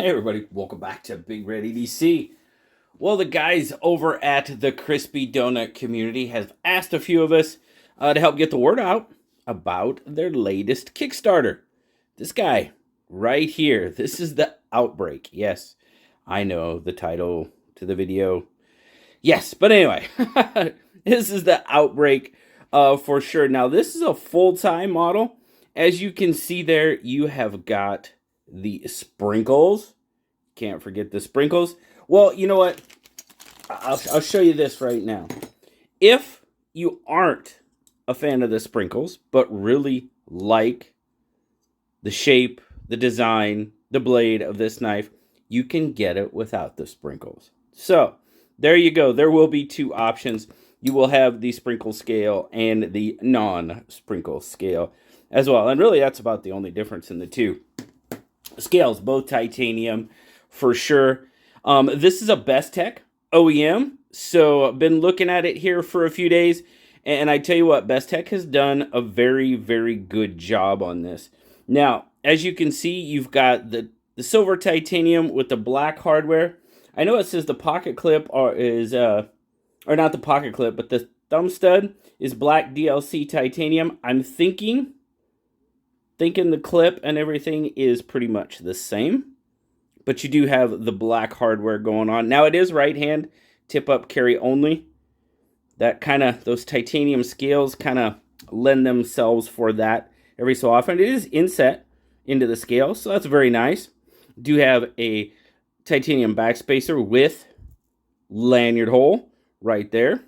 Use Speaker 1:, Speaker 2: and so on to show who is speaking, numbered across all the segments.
Speaker 1: Hey everybody, welcome back to BigRedEDC. Well, the guys over at the Crispy Donut community have asked a few of us to help get the word out about their latest Kickstarter. This guy right here, this is the Outbreak. Yes, I know the title to the video. Yes, but anyway, this is the Outbreak for sure. Now, this is a full-time model. As you can see there, you have got the sprinkles. Can't forget the sprinkles. Well, you know what? I'll show you this right now. If you aren't a fan of the sprinkles, but really like the shape, the design, the blade of this knife, you can get it without the sprinkles. So, there you go. There will be two options. You will have the sprinkle scale and the non-sprinkle scale as well. And really, that's about the only difference in the two scales, both titanium for sure. This is a Bestech OEM, so I've been looking at it here for a few days, and I tell you what, Bestech has done a very, very good job on this. Now, as you can see, you've got the silver titanium with the black hardware. I know it says the pocket clip or not the pocket clip, but the thumb stud is black DLC titanium. I'm thinking the clip and everything is pretty much the same, but you do have the black hardware going on. Now, it is right hand tip up carry only. That kind of, those titanium scales kind of lend themselves for that every so often. It is inset into the scale, so that's very nice. Do have a titanium backspacer with lanyard hole right there.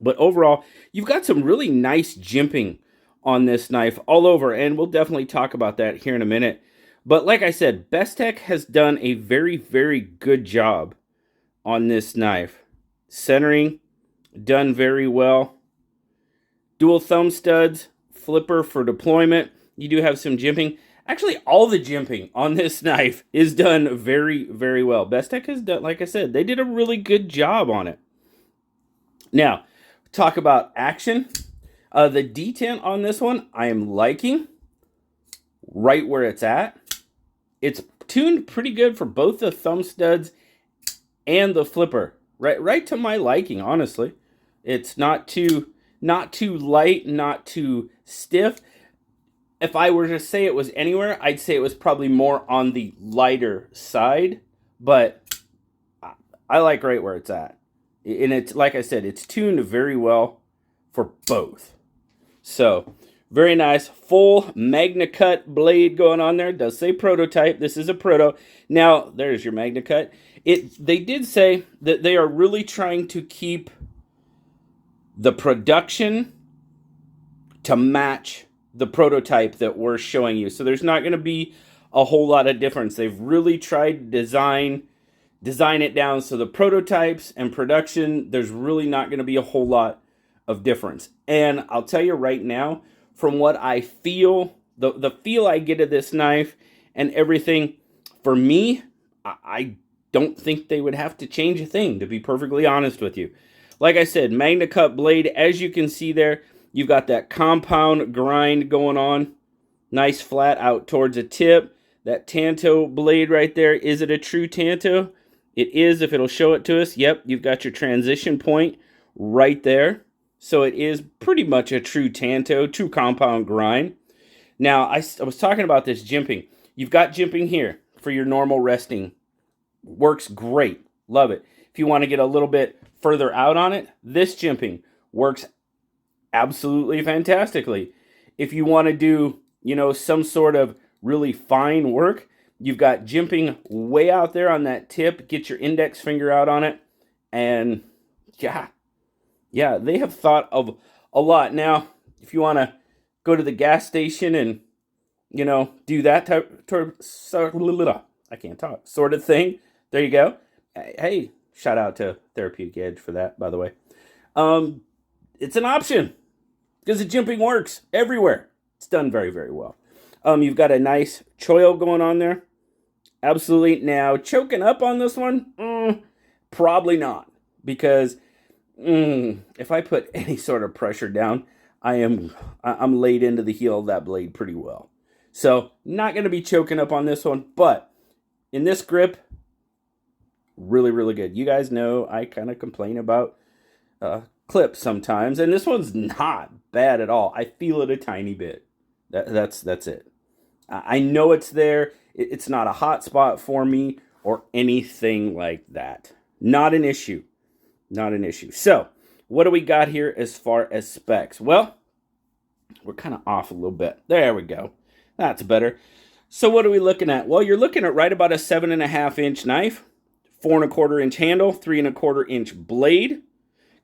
Speaker 1: But overall, you've got some really nice jimping on this knife all over, and we'll definitely talk about that here in a minute. But like I said, Bestech has done a very, very good job on this knife. Centering, done very well. Dual thumb studs, flipper for deployment. You do have some jimping. Actually, all the jimping on this knife is done very, very well. Bestech has done, like I said, they did a really good job on it. Now, talk about action. The detent on this one, I am liking right where it's at. It's tuned pretty good for both the thumb studs and the flipper. Right to my liking, honestly. It's not too light, not too stiff. If I were to say it was anywhere, I'd say it was probably more on the lighter side, but I like right where it's at. And it's, like I said, it's tuned very well for both. So, very nice. Full Magna Cut blade going on there. It does say prototype. This is a proto. Now, there's your Magna Cut. They did say that they are really trying to keep the production to match the prototype that we're showing you. So there's not going to be a whole lot of difference. They've really tried to design it down so the prototypes and production, there's really not going to be a whole lot of difference. And I'll tell you right now, from what I feel, the feel I get of this knife and everything, for me, I don't think they would have to change a thing, to be perfectly honest with you. Like I said, Magna Cut blade, as you can see there, you've got that compound grind going on. Nice flat out towards the tip. That Tanto blade right there, is it a true Tanto? It is, if it'll show it to us. Yep, you've got your transition point right there. So it is pretty much a true Tanto, true compound grind. Now, I was talking about this jimping. You've got jimping here for your normal resting. Works great. Love it. If you want to get a little bit further out on it, this jimping works absolutely fantastically. If you want to do, some sort of really fine work, you've got jimping way out there on that tip. Get your index finger out on it. And yeah, they have thought of a lot. Now, if you want to go to the gas station and, do that sort of thing, there you go. Hey, shout out to Therapeutic Edge for that, by the way. It's an option because the jimping works everywhere. It's done very, very well. You've got a nice choil going on there. Absolutely. Now, choking up on this one? Probably not, because if I put any sort of pressure down, I'm laid into the heel of that blade pretty well. So, not going to be choking up on this one, but in this grip, really, really good. You guys know I kind of complain about clips sometimes, and this one's not bad at all. I feel it a tiny bit. That's it. I know it's there. It's not a hot spot for me or anything like that. Not an issue. Not an issue. So, what do we got here as far as specs? Well, we're kind of off a little bit. There we go. That's better. So what are we looking at? Well, you're looking at right about a 7.5 inch knife, 4.25 inch handle, 3.25 inch blade.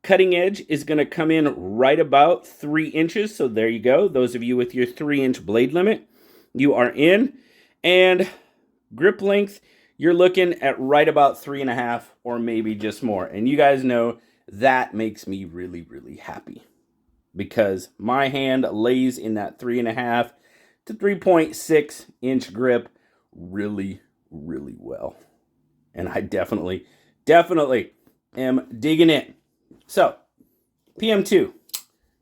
Speaker 1: Cutting edge is going to come in right about 3 inches. So there you go. Those of you with your 3-inch blade limit, you are in. And grip length, you're looking at right about 3.5 or maybe just more. And you guys know that makes me really, really happy, because my hand lays in that 3.5 to 3.6 inch grip really, really well. And I definitely am digging it. So, PM2,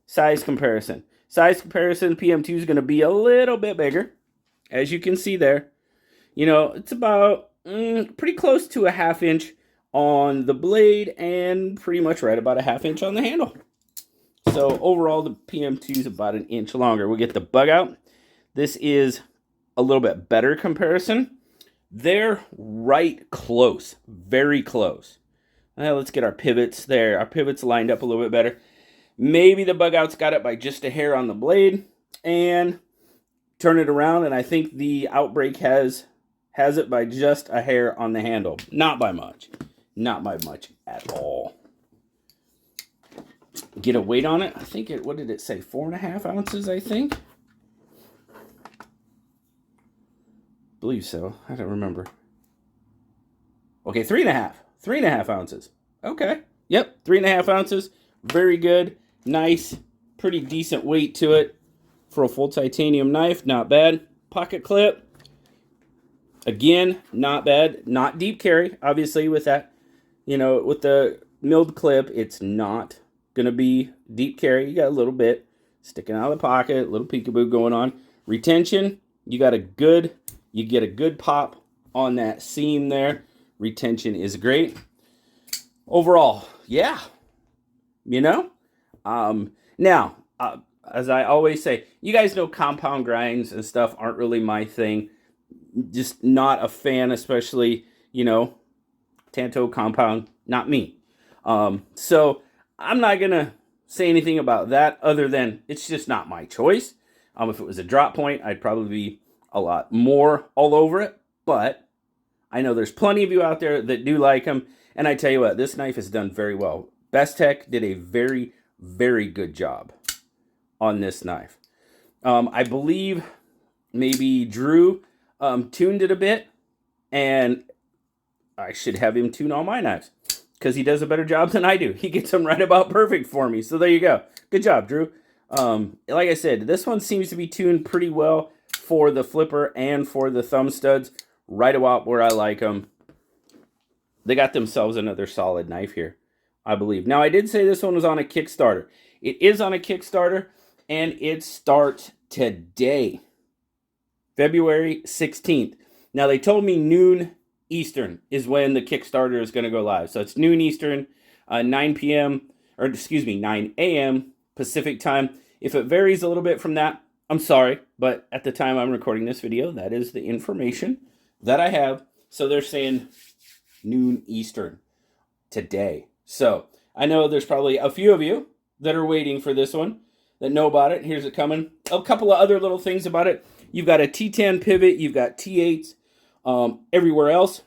Speaker 1: size comparison. Size comparison, PM2 is going to be a little bit bigger. As you can see there, you know, it's about pretty close to a 1/2 inch on the blade and pretty much right about a 1/2 inch on the handle. So overall, the PM2 is about 1 inch longer. We'll get the bug out. This is a little bit better comparison. They're right close, very close. Well, let's get our pivots there. Our pivots lined up a little bit better. Maybe the bug out's got it by just a hair on the blade, and turn it around, and I think the Outbreak has it by just a hair on the handle. Not by much. Not by much at all. Get a weight on it. I think it, what did it say? 4.5 ounces, I think. Believe so. I don't remember. Okay, 3.5. 3.5 ounces. Okay. Yep, 3.5 ounces. Very good. Nice. Pretty decent weight to it for a full titanium knife. Not bad. Pocket clip. Again, not bad. Not deep carry. Obviously, with that, you know, with the milled clip, it's not going to be deep carry. You got a little bit sticking out of the pocket, a little peekaboo going on. Retention, you get a good pop on that seam there. Retention is great. Overall, yeah, you know. Now, as I always say, you guys know compound grinds and stuff aren't really my thing. Just not a fan, especially, you know, Tanto compound, not me. So I'm not gonna say anything about that other than it's just not my choice. If it was a drop point, I'd probably be a lot more all over it, but I know there's plenty of you out there that do like them, and I tell you what, this knife is done very well. Best Tech did a very, very good job on this knife. I believe maybe Drew tuned it a bit, and I should have him tune all my knives because he does a better job than I do. He gets them right about perfect for me, so there you go. Good job, Drew. Like I said, this one seems to be tuned pretty well for the flipper and for the thumb studs, right about where I like them. They got themselves another solid knife here, I believe. Now, I did say this one was on a Kickstarter. It is on a Kickstarter, and it starts today, February 16th. Now, they told me noon Eastern is when the Kickstarter is going to go live. So it's noon Eastern, 9 a.m. Pacific time. If it varies a little bit from that, I'm sorry, but at the time I'm recording this video, that is the information that I have. So they're saying noon Eastern today. So I know there's probably a few of you that are waiting for this one, that know about it. Here's it coming. A couple of other little things about it. You've got a T10 pivot. You've got T8s. Everywhere else,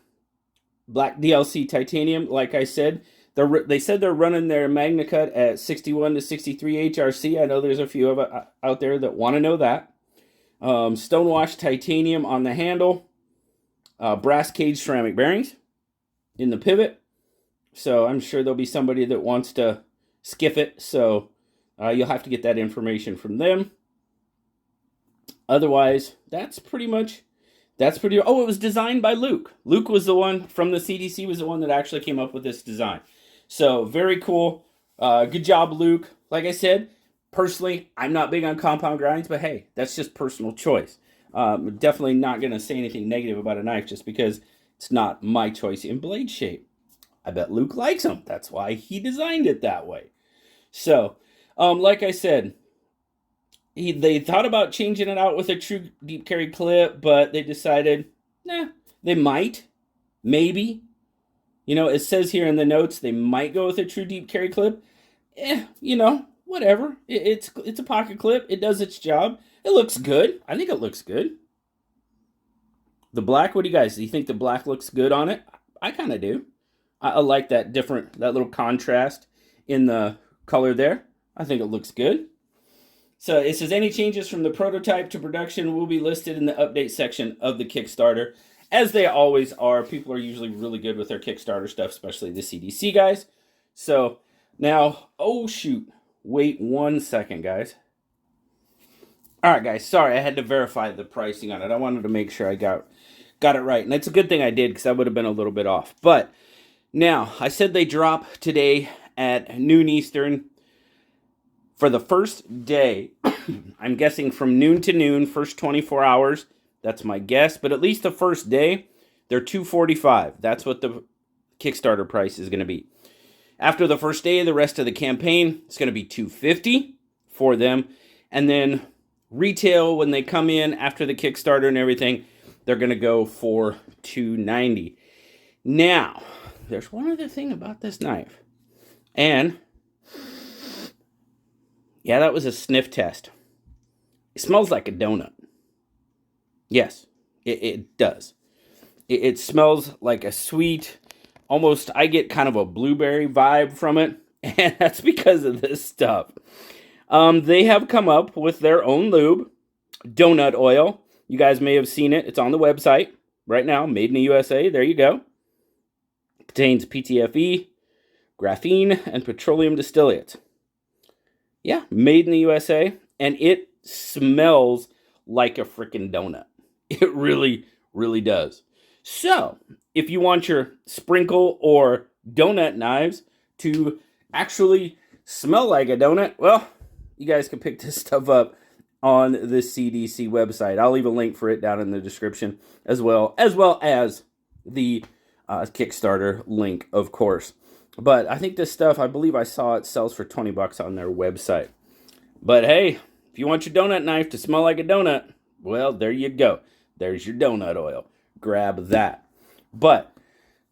Speaker 1: black DLC titanium. Like I said, they said they're running their MagnaCut at 61 to 63 HRC. I know there's a few of it out there that want to know that. Stonewashed titanium on the handle. Brass cage ceramic bearings in the pivot. So I'm sure there'll be somebody that wants to skiff it. So you'll have to get that information from them. Otherwise, that's pretty much... Oh, it was designed by Luke. Luke was the one from the CDC, was the one that actually came up with this design. So, very cool. Good job, Luke. Like I said, personally, I'm not big on compound grinds, but hey, that's just personal choice. Definitely not going to say anything negative about a knife just because It's not my choice in blade shape. I bet Luke likes them. That's why he designed it that way. So, like I said, they thought about changing it out with a true deep carry clip, but they decided, nah, they might, maybe. You know, it says here in the notes they might go with a true deep carry clip. You know, whatever. It's a pocket clip. It does its job. It looks good. I think it looks good. The black, what do you think the black looks good on it? I kind of do. I like that little contrast in the color there. I think it looks good. So it says any changes from the prototype to production will be listed in the update section of the Kickstarter, as they always are. People are usually really good with their Kickstarter stuff, especially the CDC guys. So now, oh shoot, wait 1 second, guys. All right, guys, sorry, I had to verify the pricing on it. I wanted to make sure I got it right, and it's a good thing I did because I would have been a little bit off. But now, I said they drop today at noon Eastern. For the first day, I'm guessing from noon to noon, first 24 hours. That's my guess. But at least the first day, they're $245. That's what the Kickstarter price is going to be. After the first day, the rest of the campaign, it's going to be $250 for them. And then retail, when they come in after the Kickstarter and everything, they're going to go for $290. Now, there's one other thing about this knife. And yeah, that was a sniff test. It smells like a donut. Yes, it does. It smells like a sweet, almost, I get kind of a blueberry vibe from it. And that's because of this stuff. They have come up with their own lube, donut oil. You guys may have seen it. It's on the website right now, made in the USA. There you go. It contains PTFE, graphene, and petroleum distillates. Yeah, made in the USA, and it smells like a freaking donut. It really, really does. So, if you want your sprinkle or donut knives to actually smell like a donut, well, you guys can pick this stuff up on the CDC website. I'll leave a link for it down in the description, as well as the Kickstarter link, of course. But I think this stuff, I believe I saw it sells for $20 on their website. But hey, if you want your donut knife to smell like a donut, well, there you go. There's your donut oil. Grab that. But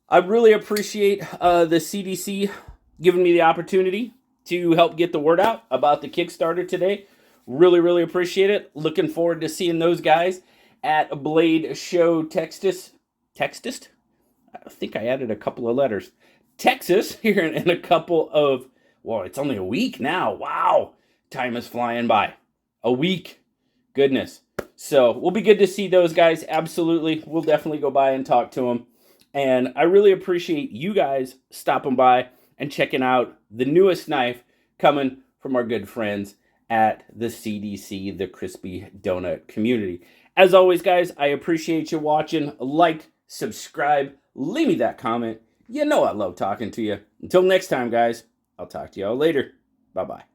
Speaker 1: I really appreciate the CDC giving me the opportunity to help get the word out about the Kickstarter today. Really, really appreciate it. Looking forward to seeing those guys at Blade Show Texas. Texas? I think I added a couple of letters. Texas here in a couple of, well, it's only a week now. Wow. Time is flying by. A week. Goodness. So we'll be good to see those guys. Absolutely. We'll definitely go by and talk to them. And I really appreciate you guys stopping by and checking out the newest knife coming from our good friends at the CDC, the Crispy Donut Community. As always, guys, I appreciate you watching. Like, subscribe, leave me that comment. You know I love talking to you. Until next time, guys, I'll talk to y'all later. Bye-bye.